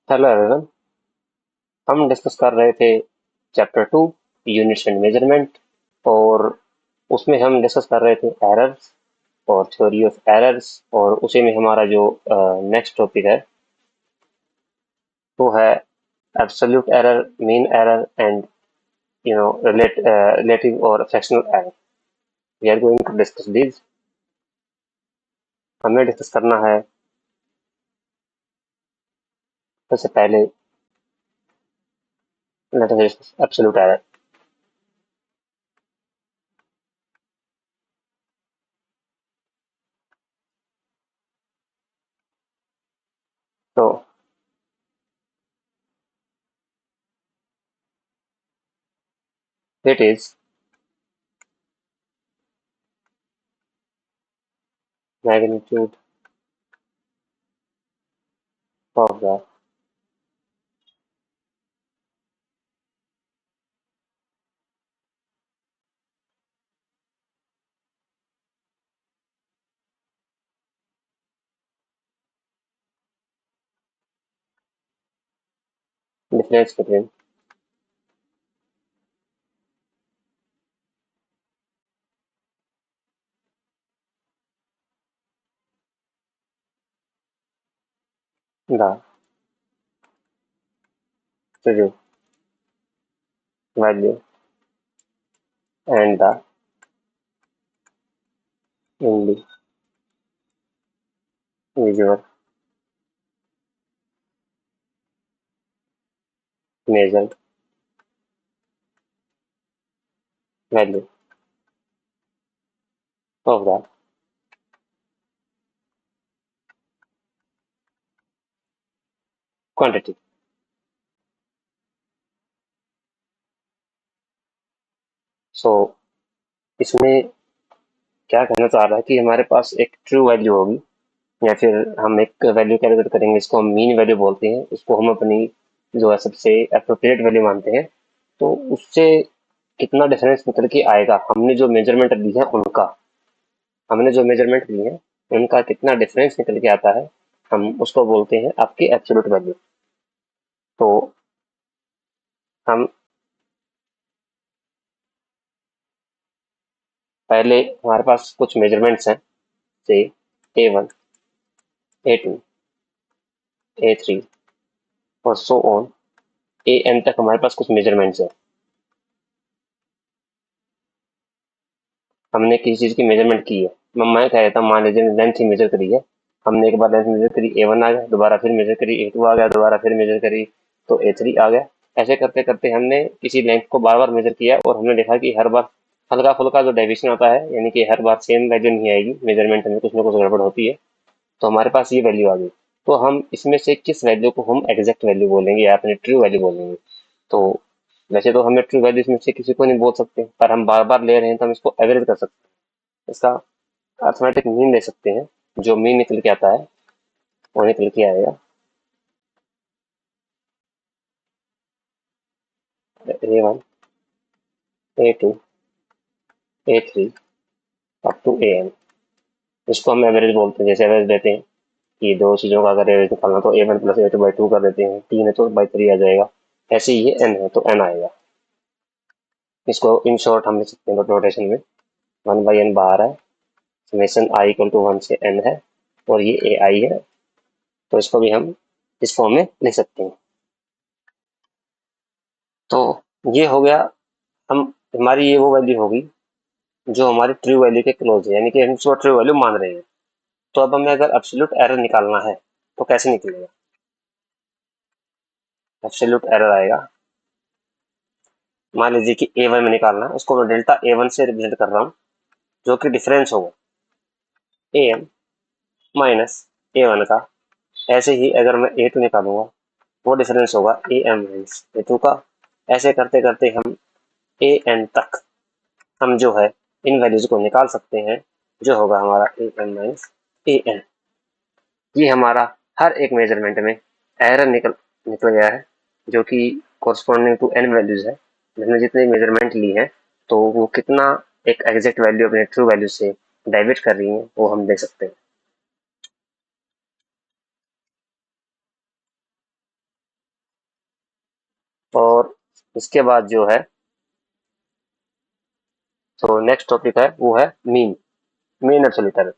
Hello everyone. हम discuss कर रहे थे चैप्टर 2, यूनिट्स एंड मेजरमेंट। और उसमें हम डिस्कस कर रहे थे एरर्स और थ्योरी ऑफ एरर्स। और उसी में हमारा जो नेक्स्ट टॉपिक है वो है absolute error, mean error and relative और fractional error. We are going to discuss this. हमें डिस्कस करना है सबसे पहले let us discuss absolute error. तो it is magnitude of the difference between the true value and the individual measured value of the quantity। सो इसमें क्या कहना चाह रहा है कि हमारे पास एक ट्रू वैल्यू होगी, या फिर हम एक वैल्यू कैलकुलेट करेंगे, इसको हम मीन वैल्यू बोलते हैं। इसको हम अपनी जो है सबसे अप्रोप्रिएट वैल्यू मानते हैं। तो उससे कितना डिफरेंस निकल के आएगा, हमने जो मेजरमेंट ली है उनका कितना डिफरेंस निकल के आता है, हम उसको बोलते हैं आपकी एब्सोल्यूट वैल्यू। तो हम पहले हमारे पास कुछ मेजरमेंट्स हैं, से A1, A2, A3 और सो ऑन AN तक हमारे पास कुछ मेजरमेंट्स हैं। हमने किसी चीज की मेजरमेंट की है। मैं कह देता हूँ, मान लीजिए लेंथ ही मेजर करी है। हमने एक बार लेंथ मेजर करी, A1 आ गया, दोबारा फिर मेजर करी, A2 आ गया, दोबारा फिर मेजर करी, तो A3 आ गया। ऐसे करते करते हमने किसी लेंथ को बार बार मेजर किया और हमने देखा कि हर बार हल्का फुल्का जो डेविएशन होता है, यानी कि हर बार सेम वैल्यू नहीं आएगी, मेजरमेंट में कुछ ना कुछ गड़बड़ होती है। तो हमारे पास ये वैल्यू आ गई। तो हम इसमें से किस वैल्यू को हम एग्जैक्ट वैल्यू बोलेंगे या अपनी ट्रू वैल्यू बोलेंगे। तो वैसे तो हमें ट्रू वैल्यू इसमें से किसी को नहीं बोल सकते, पर हम बार बार ले रहे हैं तो हम इसको एवरेज कर सकते हैं। इसका अर्थमेटिक मीन ले सकते हैं। जो मीन निकल के आता है वो निकल के आएगा A1, A2, A3 up to AN। इसको हम एवरेज बोलते हैं। जैसे एवरेज देते हैं कि दो चीजों का अगर एवरेज निकालना तो A1 प्लस A2 बाई 2 कर देते हैं, 3 है तो बाई 3 आ जाएगा। ऐसे ही ये N है तो N आएगा। इसको इन शॉर्ट हम लिख सकते हैं नोटेशन में, 1/n बाहर है, समेशन I इक्वल टू 1 से N है, और ये AI है। तो इसको भी हम इस फॉर्म में लिख सकते हैं। तो ये हो गया, हम हमारी ये वो वैल्यू होगी जो हमारी ट्रू वैल्यू के क्लोज है, यानी कि हम इसको ट्रू वैल्यू मान रहे हैं। तो अब हमें अगर एब्सोल्यूट एरर निकालना है तो कैसे निकलेगा। एब्सोल्यूट एरर आएगा, मान लीजिए कि A1 में निकालना है, उसको मैं डेल्टा A1 से रिप्रेजेंट कर रहा हूँ, जो कि डिफरेंस होगा AM माइनस A1 का। ऐसे ही अगर मैं A2 निकालूंगा, वो डिफरेंस होगा AM माइनस A2 का। ऐसे करते करते हम AN तक हम जो है इन वैल्यूज को निकाल सकते हैं, जो होगा हमारा AM माइनस AN। ये हमारा हर एक मेजरमेंट में एरर निकल निकल गया है, जो कि कोरस्पॉन्डिंग टू एन वैल्यूज है। हमने जितने मेजरमेंट ली है तो वो कितना एक एग्जैक्ट वैल्यू अपने ट्रू वैल्यू से डाइवेट कर रही है, वो हम देख सकते हैं। और इसके बाद जो है तो नेक्स्ट टॉपिक है वो है मीन, मीन एब्सोल्यूट एरर।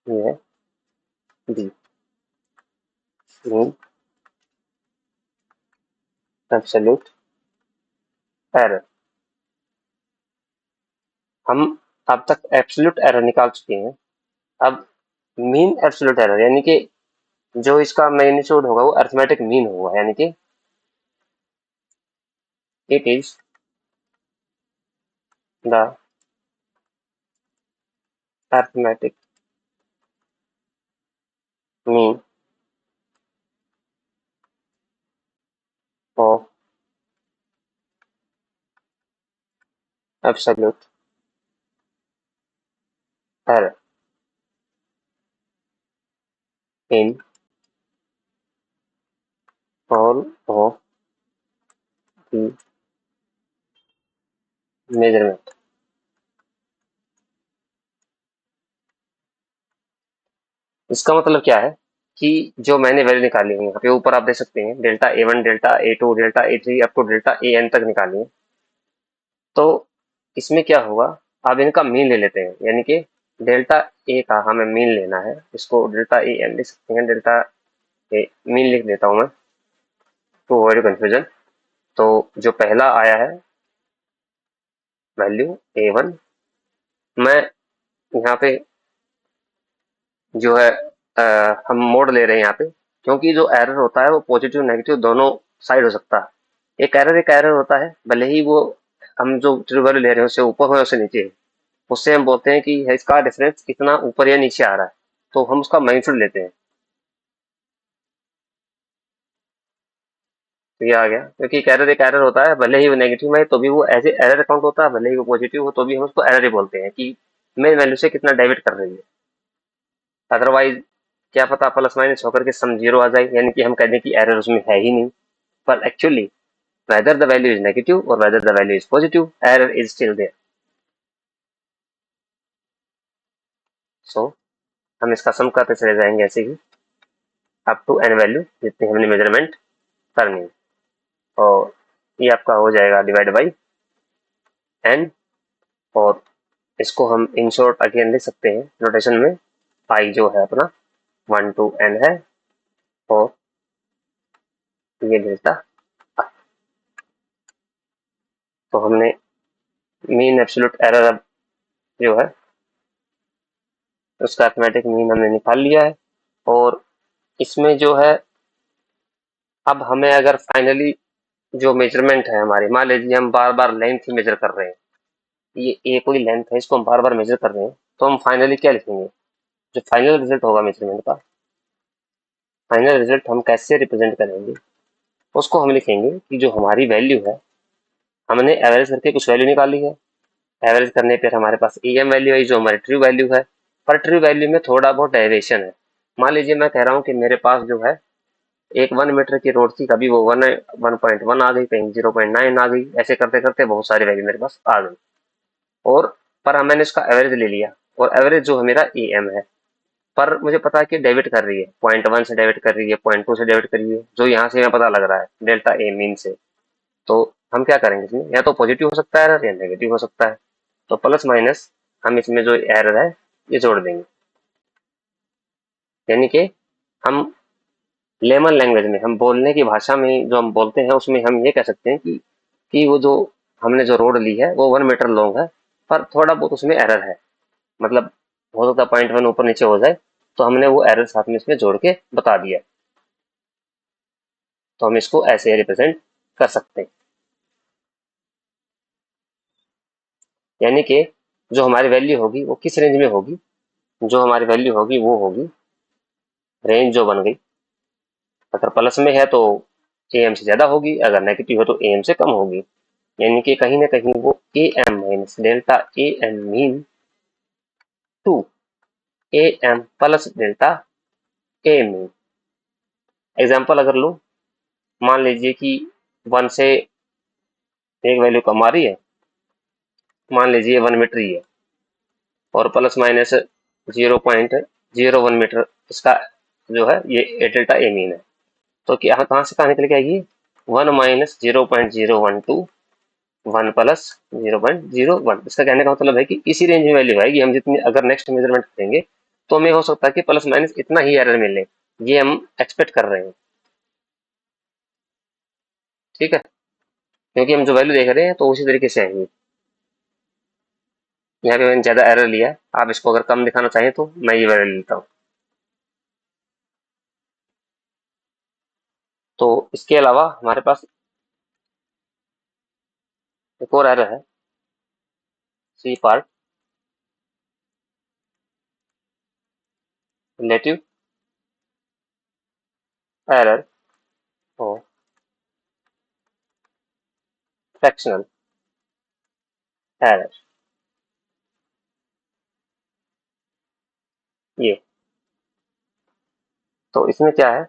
ये है डी, मीन एब्सोल्यूट एरर। हम अब तक एब्सोल्यूट एरर निकाल चुके हैं, अब मीन एब्सोल्यूट एरर यानी कि जो इसका मैग्नीट्यूड होगा वो अरिथमेटिक मीन होगा, यानी कि it is the arithmetic mean of absolute error in all of the measurement. इसका मतलब क्या है कि जो मैंने वैल्यू निकाली है यहाँ पे ऊपर आप देख सकते हैं delta A1, delta A2, delta A3 up to delta AN तक निकाली है। तो इसमें क्या होगा, अब इनका मीन ले लेते हैं, यानी कि डेल्टा ए का हमें मीन लेना है, इसको डेल्टा AN लिख सकते हैं, डेल्टा ए मीन लिख देता हूं मैं टू अवॉइड कंफ्यूजन। तो जो पहला आया है वैल्यू A1, मैं यहाँ पे जो है हम मोड ले रहे हैं यहाँ पे, क्योंकि जो एरर होता है वो पॉजिटिव नेगेटिव दोनों साइड हो सकता है। एक एरर होता है, भले ही वो हम जो ट्रू वैल्यू ले रहे हैं उससे ऊपर हो उससे नीचे है, उससे हम बोलते हैं कि इसका डिफरेंस कितना ऊपर या नीचे आ रहा है, तो हम उसका मैग्नीट्यूड लेते हैं। तो ये आ गया, क्योंकि एक एरर होता है, भले ही वो नेगेटिव में है तो भी वो एज ए एरर अकाउंट होता है, भले ही वो पॉजिटिव हो तो भी हम उसको एरर ही बोलते हैं कि मेन वैल्यू से कितना डेबिट कर रही है। अदरवाइज क्या पता प्लस माइनस होकर के सम जीरो आ जाए, यानी कि हम कह दें कि एरर उसमें है ही नहीं, पर actually whether the value is negative or whether the value is positive, error is still there. So हम इसका सम करते चले जाएंगे ऐसे ही अप टू n वैल्यू जितनी हमने मेजरमेंट करनी है, और ये आपका हो जाएगा डिवाइड बाई n। और इसको हम इन शॉर्ट अगेन लिख सकते हैं नोटेशन में, पाई जो है अपना 1 to n है, और ये डेल्टा। तो हमने मीन एब्सोल्यूट एरर अब जो है उसका अर्थमेटिक मीन हमने निकाल लिया है। और इसमें जो है अब हमें अगर फाइनली जो मेजरमेंट है हमारी, मान लीजिए हम बार बार लेंथ ही मेजर कर रहे हैं, ये एक कोई लेंथ है इसको हम बार बार मेजर कर रहे हैं, तो हम फाइनली क्या लिखेंगे, जो फाइनल रिजल्ट होगा मेजरमेंट का, फाइनल रिजल्ट हम कैसे रिप्रेजेंट करेंगे, उसको हम लिखेंगे कि जो हमारी वैल्यू है हमने एवरेज करके कुछ वैल्यू निकाली है, एवरेज करने पर हमारे पास EM वैल्यू आई जो हमारी ट्रू वैल्यू है, पर ट्रू वैल्यू में थोड़ा बहुत डेविएशन है। मान लीजिए मैं कह रहा हूँ कि मेरे पास जो है एक 1 मीटर की रोड थी, कभी वो 1.1 आ गई, कहीं 0.9 आ गई, ऐसे करते करते बहुत सारी वैल्यू मेरे पास आ गई, और पर मैंने इसका एवरेज ले लिया, और एवरेज जो है मेरा EM है, पर मुझे पता है कि डेबिट कर रही है, 0.1 से डेबिट कर रही है, 0.2 से डेबिट कर रही है, जो यहाँ से हमें पता लग रहा है डेल्टा ए मीन से। तो हम क्या करेंगे इसमें, या तो पॉजिटिव हो सकता है एरर या नेगेटिव हो सकता है, तो प्लस माइनस हम इसमें जो एरर है ये जोड़ देंगे, यानी कि हम लेमन लैंग्वेज में, हम बोलने की भाषा में जो हम बोलते हैं उसमें हम ये कह सकते हैं कि वो जो हमने जो रोड ली है वो 1 मीटर लॉन्ग है, पर थोड़ा बहुत उसमें एरर है, मतलब हो सकता है 0.1 ऊपर नीचे हो जाए, तो हमने वो एरर साथ में इसमें जोड़ के बता दिया, तो हम इसको ऐसे रिप्रेजेंट कर सकते हैं। यानी कि जो हमारी वैल्यू होगी वो किस रेंज में होगी, जो हमारी वैल्यू होगी वो होगी रेंज जो बन गई, अगर प्लस में है तो AM से ज्यादा होगी, अगर नेगेटिव है तो AM से कम होगी, यानी कि कहीं ना कहीं वो AM minus delta AM mean to AM plus delta A mean. Example अगर लो, मान लीजिए कि 1 से एक वैल्यू कम आ रही है, मान लीजिए 1 मीटर ही है, और प्लस माइनस 0.01 मीटर इसका जो है ये डेल्टा ए मीन है। तो क्या कहाँ से कहाँ निकल के आएगी, 1 - 0.012 1 + 0.01। इसका कहने का मतलब है कि इसी रेंज में वैल्यू आएगी। हम जितनी अगर नेक्स्ट मेजरमेंट करेंगे तो हमें हो सकता है कि प्लस माइनस इतना ही एरर मिले, ये हम एक्सपेक्ट कर रहे हैं। ठीक है, क्योंकि हम जो वैल्यू देख रहे हैं तो उसी तरीके से आएंगे। यहाँ पे मैंने ज्यादा एरर लिया है, आप इसको अगर कम दिखाना चाहें तो मैं ये वैल्यू लेता हूँ। तो इसके अलावा हमारे पास एक और एरर है, सी पार्ट, रिलेटिव एरर और फ्रैक्शनल एरर। ये तो इसमें क्या है,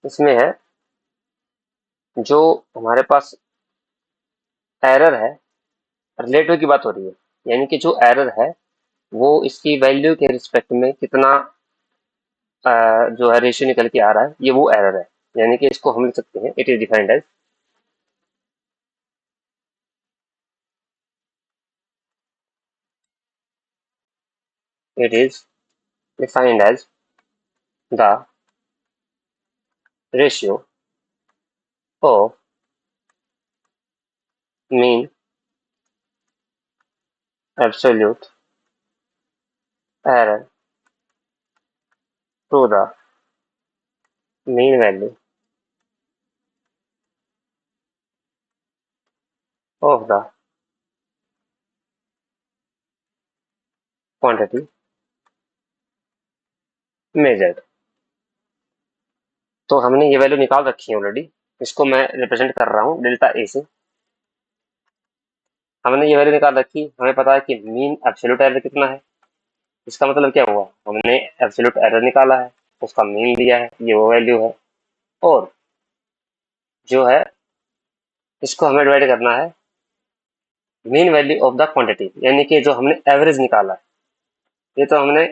इसमें है जो हमारे पास एरर है, रिलेटिव की बात हो रही है, यानी कि जो एरर है वो इसकी वैल्यू के रिस्पेक्ट में कितना जो है रेशियो निकल के आ रहा है, ये वो एरर है। यानी कि इसको हम लिख सकते हैं, it is defined as it is defined as the ratio of mean absolute error to the mean value of the quantity measured. तो हमने ये वैल्यू निकाल रखी है ऑलरेडी, इसको मैं रिप्रेजेंट कर रहा हूँ डेल्टा ए से। हमने ये वैल्यू निकाल रखी, हमें पता है कि मीन एब्सोल्यूट एरर कितना है। इसका मतलब क्या हुआ, हमने एब्सोल्यूट एरर निकाला है, उसका मीन लिया है, ये वो वैल्यू है। और जो है इसको हमें डिवाइड करना है mean value of the quantity, यानी कि जो हमने एवरेज निकाला है। ये तो हमने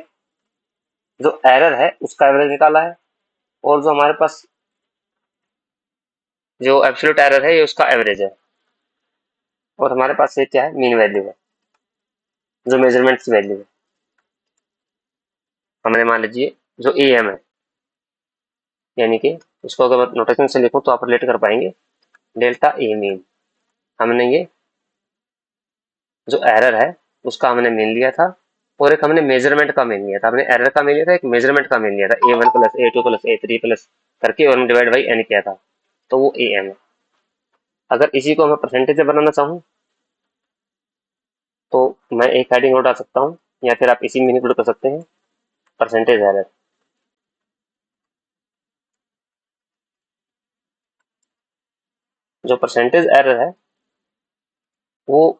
जो एरर है उसका एवरेज निकाला है, और जो हमारे पास जो एब्सोल्यूट एरर है ये उसका एवरेज है, और हमारे पास ये क्या है, मीन वैल्यू है, जो मेजरमेंट की वैल्यू है। हमने मान लीजिए जो ए एम है, यानी कि इसको अगर मैं नोटेशन से लिखूं तो आप रिलेट कर पाएंगे, डेल्टा ए मीन। हमने ये जो एरर है उसका हमने मीन लिया था, और एक हमने मेजरमेंट का मीन लिया था। हमने एरर का मीन लिया था, एक मेजरमेंट का मीन लिया था, A1 + A2 + A3 करके और डिवाइड बाई एन किया था, तो वो ए एम है। अगर इसी को मैं परसेंटेज में बनाना चाहूँ तो मैं एक हेडिंग और डाल सकता हूँ, या फिर आप इसी में इंक्लूड कर सकते हैं, परसेंटेज एरर। जो परसेंटेज एरर है वो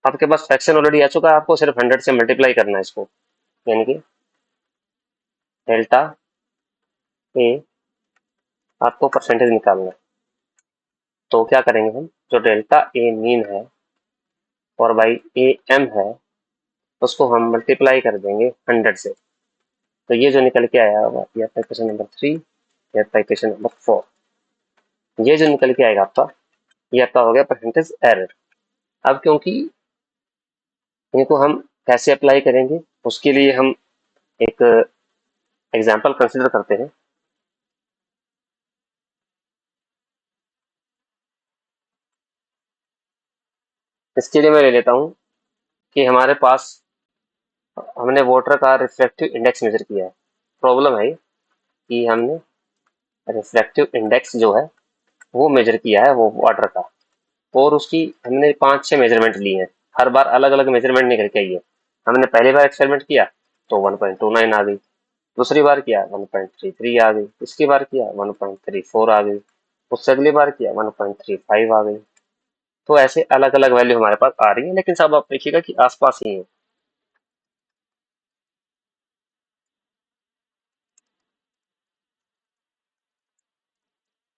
आपके पास फ्रैक्शन ऑलरेडी आ चुका है, आपको सिर्फ 100 से मल्टीप्लाई करना है इसको, यानी कि डेल्टा ए आपको परसेंटेज निकालना है। तो क्या करेंगे हम, जो डेल्टा ए मीन है और बाई ए एम है उसको हम मल्टीप्लाई कर देंगे 100 से। तो ये जो निकल के आया होगा, ये आपका क्वेश्चन नंबर 3, ये आपका क्वेश्चन नंबर 4, ये जो निकल के आएगा आपका, ये आपका हो गया परसेंटेज एरर। अब क्योंकि इनको हम कैसे अप्लाई करेंगे उसके लिए हम एक एग्जाम्पल कंसिडर करते हैं। इसके लिए मैं ले लेता हूँ कि हमारे पास हमने वाटर का रिफ्रैक्टिव इंडेक्स मेजर किया है। प्रॉब्लम है कि हमने रिफ्रैक्टिव इंडेक्स जो है वो मेजर किया है वो वाटर का, और उसकी हमने 5-6 मेजरमेंट लिए हैं, हर बार अलग अलग मेजरमेंट निकल के आई है। हमने पहली बार एक्सपेरिमेंट किया तो 1.29 आ गई, दूसरी बार किया 1.33 आ गई, इसकी बार किया 1.34 आ गई, उससे अगली बार किया 1.35 आ गई। तो ऐसे अलग अलग वैल्यू हमारे पास आ रही है, लेकिन सब आप देखिएगा कि आसपास ही है।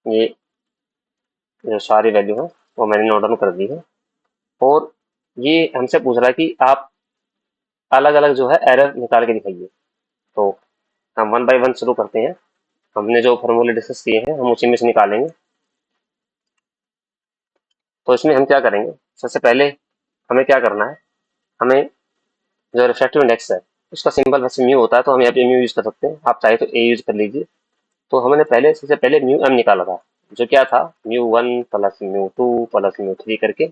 ये जो सारी वैल्यू है वो मैंने नोट डाउन कर दी है। और ये हमसे पूछ रहा है कि आप अलग अलग जो है एरर निकाल के दिखाइए। तो हम वन बाय वन शुरू करते हैं। हमने जो फॉर्मूले डिस्कस किए हैं हम उसी में से निकालेंगे। तो इसमें हम क्या करेंगे, सबसे पहले हमें क्या करना है, हमें जो रिफ्रैक्टिव इंडेक्स है उसका सिंबल वैसे म्यू होता है, तो हम यहाँ पे म्यू यूज कर सकते हैं, आप चाहे तो ए यूज कर लीजिए। तो हमने पहले सबसे पहले म्यू एम निकाला था, जो क्या था mu one plus mu two plus mu three करके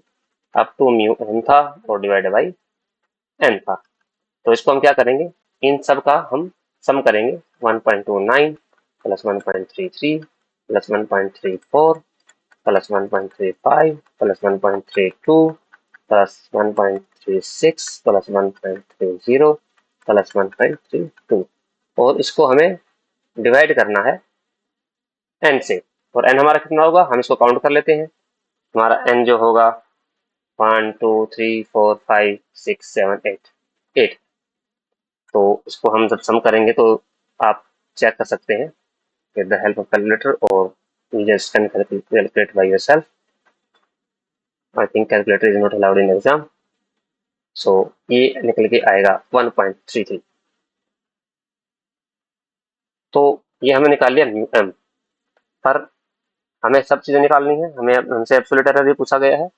अप टू म्यू एन था और डिवाइड बाई एन था। तो इसको हम क्या करेंगे, इन सब का हम सम करेंगे। 1.29 plus 1.33 plus 1.34 plus 1.35 plus 1.32 plus 1.36 plus 1.30 plus 1.32, और इसको हमें डिवाइड करना है एन से। और एन हमारा कितना होगा, हम इसको काउंट कर लेते हैं। हमारा एन जो होगा 1 2 3 4 5 6 7 8, 8। तो इसको हम जब सम करेंगे तो आप चेक कर सकते हैं with the help of calculator, or you just can calculate by yourself. I think calculator is not allowed in exam. So ये निकल के आएगा 1.33। तो ये हमें निकाल लिया म्यू एम। पर हमें सब चीजें निकालनी है, हमें हमसे एब्सोल्यूट एरर भी पूछा गया है।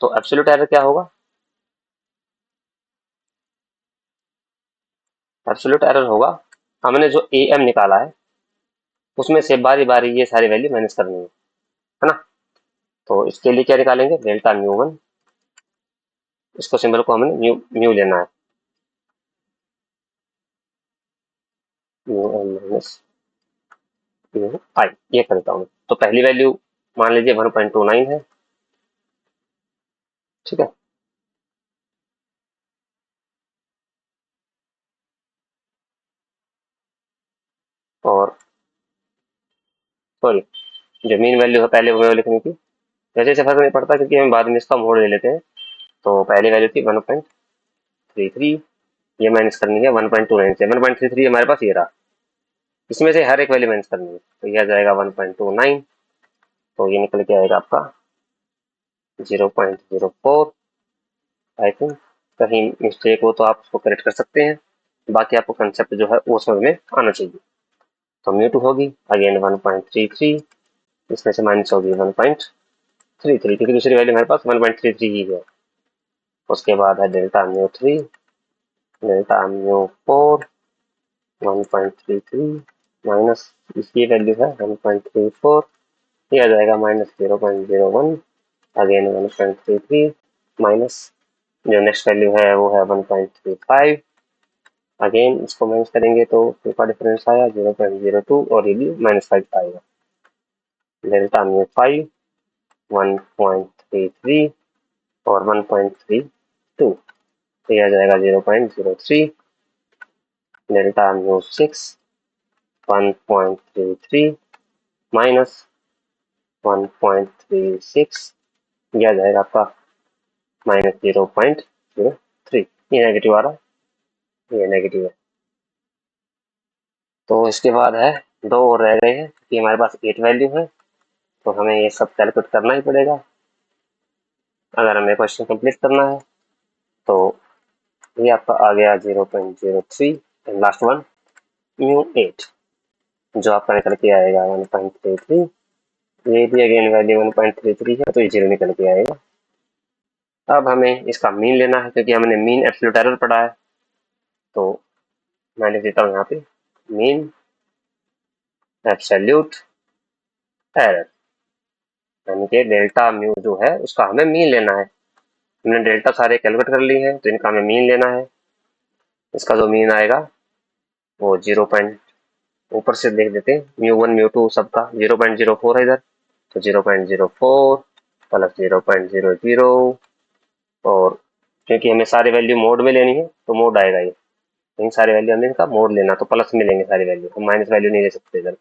तो एब्सोल्यूट एरर क्या होगा, एब्सोल्यूट एरर होगा हमने जो ए एम निकाला है उसमें से बारी बारी ये सारी वैल्यू माइनस करनी है ना। तो इसके लिए क्या निकालेंगे, डेल्टा म्यू वन, इसको सिंबल को हमने म्यू म्यू लेना है, म्यू एम माइनस म्यू आई, ये करता हूँ। तो पहली वैल्यू मान लीजिए 1.29 है, ठीक है। और सॉरी, जो मीन वैल्यू है पहले वो लिखनी थी, जैसे जैसे फर्क नहीं पड़ता क्योंकि हम बाद में इसका मोड़ ले लेते हैं। तो पहली वैल्यू थी 1.33, ये माइनस करनी है 1.29 से। 1.33 हमारे पास ये रहा, इसमें से हर एक वैल्यू माइनस करनी है, तो यह आ जाएगा 1.29। तो ये निकल के आएगा आपका 0.04। आई थिंक कहीं मिस्टेक हो तो आप उसको करेक्ट कर सकते हैं, बाकी आपको कंसेप्ट जो है वो समझ में आना चाहिए। तो म्यू टू होगी अगेन 1.33, इसमें से माइनस होगी 1.33 क्योंकि दूसरी वैल्यू हमारे पास 1.33 ही है। उसके बाद है delta mu three, delta mu four 1.33 minus इसकी वैल्यू है 1.34, ये आ जाएगा माइनस 0.01, अगेन 1.33 माइनस जो नेक्स्ट वैल्यू है वो है 1.35, अगेन इसको माइनस करेंगे तो का डिफरेंस आया 0.02 और ये भी -5 आएगा। डेल्टा म्यू फाइव 1.33 और 1.32, तो यह आ जाएगा 0.03। डेल्टा म्यू सिक्स 1.33 माइनस 1.36, यह आ जाएगा आपका -0.03। ये नेगेटिव आ रहा है, ये नेगेटिव है। तो इसके बाद है दो और रह गए हैं कि हमारे पास 8 वैल्यू है, तो हमें ये सब कैलकुलेट करना ही पड़ेगा अगर हमें क्वेश्चन कंप्लीट करना है। तो ये आपका आ गया 0.03 and last one mu eight, जो आपका निकल के आएगा 1.33। ये भी अगेन वैल्यू 1.33 है, तो ये 0 निकल के आएगा। अब हमें इसका मीन लेना है क्योंकि हमने मीन एब्सोल्यूट एरर पढ़ा है। तो मैं लिख देता हूँ यहाँ पे मीन एब्सोल्यूट एरर, यानी कि डेल्टा म्यू जो है उसका हमें मीन लेना है। हमने डेल्टा सारे कैलकुलेट कर ली है, तो इनका हमें मीन लेना है। इसका जो मीन आएगा वो 0 पॉइंट ऊपर से देख देते हैं, म्यू वन म्यू टू सबका 0.04 है इधर, तो 0.04 प्लस 0.00, और क्योंकि हमें सारी वैल्यू मोड में लेनी है तो मोड आएगा ये, लेकिन सारी वैल्यू हमें इनका मोड लेना, तो प्लस में लेंगे सारी वैल्यू, हम माइनस वैल्यू नहीं ले सकते इधर।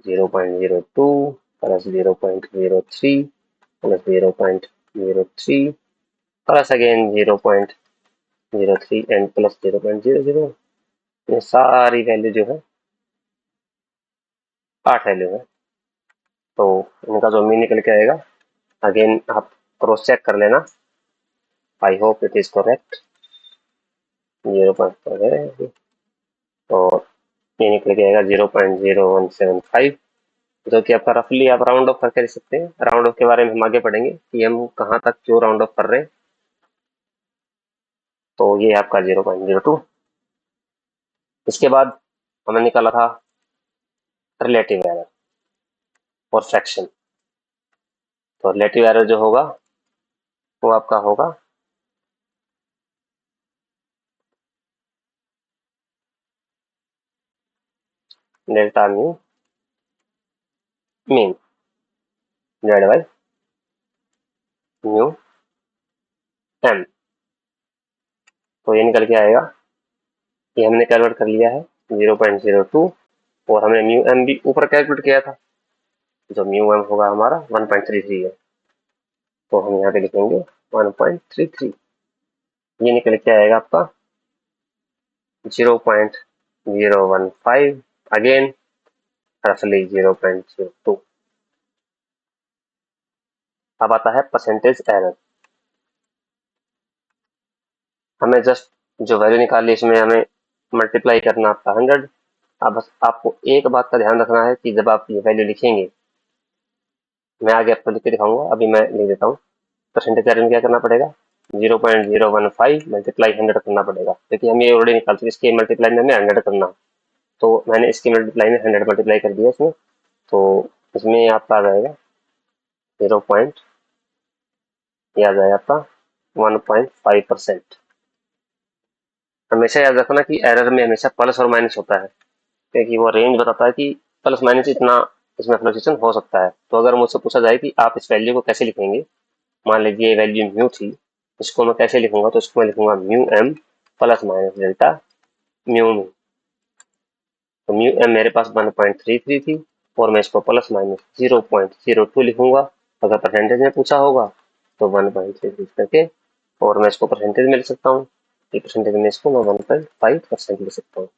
0.02 plus 0.03 plus 0.03 plus again 0.03 and plus 0.00, ये सारी वैल्यू जो है 8 वैल्यू है। तो इनका जो मीन निकल के आएगा, अगेन आप क्रॉस चेक कर लेना I hope it is correct. 0.5 है और ये निकल के आएगा 0.0175, जो कि आपका रफली आप राउंड ऑफ करके लिख सकते हैं। राउंड ऑफ के बारे में हम आगे पढ़ेंगे कि हम कहाँ तक क्यों राउंड ऑफ कर रहे हैं। तो ये आपका 0.02। इसके बाद हमने निकाला था रिलेटिव एरर और फ्रैक्शन। तो रिलेटिव एरर जो होगा वो आपका होगा delta mu mean divide by mu M. तो ये निकल के आएगा, ये हमने कैलकुलेट कर लिया है 0.02 और हमने म्यू एम भी ऊपर कैलकुलेट किया था, जो म्यू एम होगा हमारा 1.33 है। तो हम यहाँ पे लिखेंगे 1.33। ये निकल के आएगा आपका 0.015 अगेन रफली 0.02। अब आता है परसेंटेज एरर। हमें जस्ट जो वैल्यू निकाली इसमें हमें मल्टीप्लाई करना था 100। अब बस आपको एक बात का ध्यान रखना है कि जब आप ये वैल्यू लिखेंगे, मैं आगे आपको लिख के दिखाऊंगा, अभी मैं लिख देता हूँ। परसेंटेज एरर में क्या करना पड़ेगा, 0.015 मल्टीप्लाई 100 करना पड़ेगा, क्योंकि हम ये ऑलरेडी निकाल चुके। इसके मल्टीप्लाई में हमें 100 करना, तो मैंने इसके मल्टीप्लाई में 100 मल्टीप्लाई कर दिया इसमें। तो इसमें आपका आ जाएगा 0. ये आ जाएगा आपका 1.5%। हमेशा याद रखना कि एरर में हमेशा प्लस और माइनस होता है, क्योंकि वो रेंज बताता है कि प्लस माइनस इतना इसमें फ्लक्चुएशन हो सकता है। तो अगर मुझसे पूछा जाए कि आप इस वैल्यू को कैसे लिखेंगे, मान लीजिए ये वैल्यू म्यू थी, इसको मैं कैसे लिखूंगा, तो इसको मैं लिखूंगा mu M plus minus delta mu mu. तो म्यू एम मेरे पास 1.33 थी और मैं इसको प्लस माइनस 0.02 लिखूंगा। अगर परसेंटेज में पूछा होगा तो 1.33 करके, और मैं इसको परसेंटेज में लिख सकता हूँ कि परसेंटेज में इसको मैं 1.5% लिख सकता हूँ।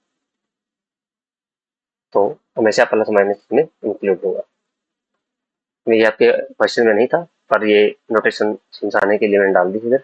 तो हमेशा प्लस माइनस में इंक्लूड होगा। ये आपके क्वेश्चन में नहीं था, पर ये नोटेशन समझाने के लिए मैंने डाल दी इधर।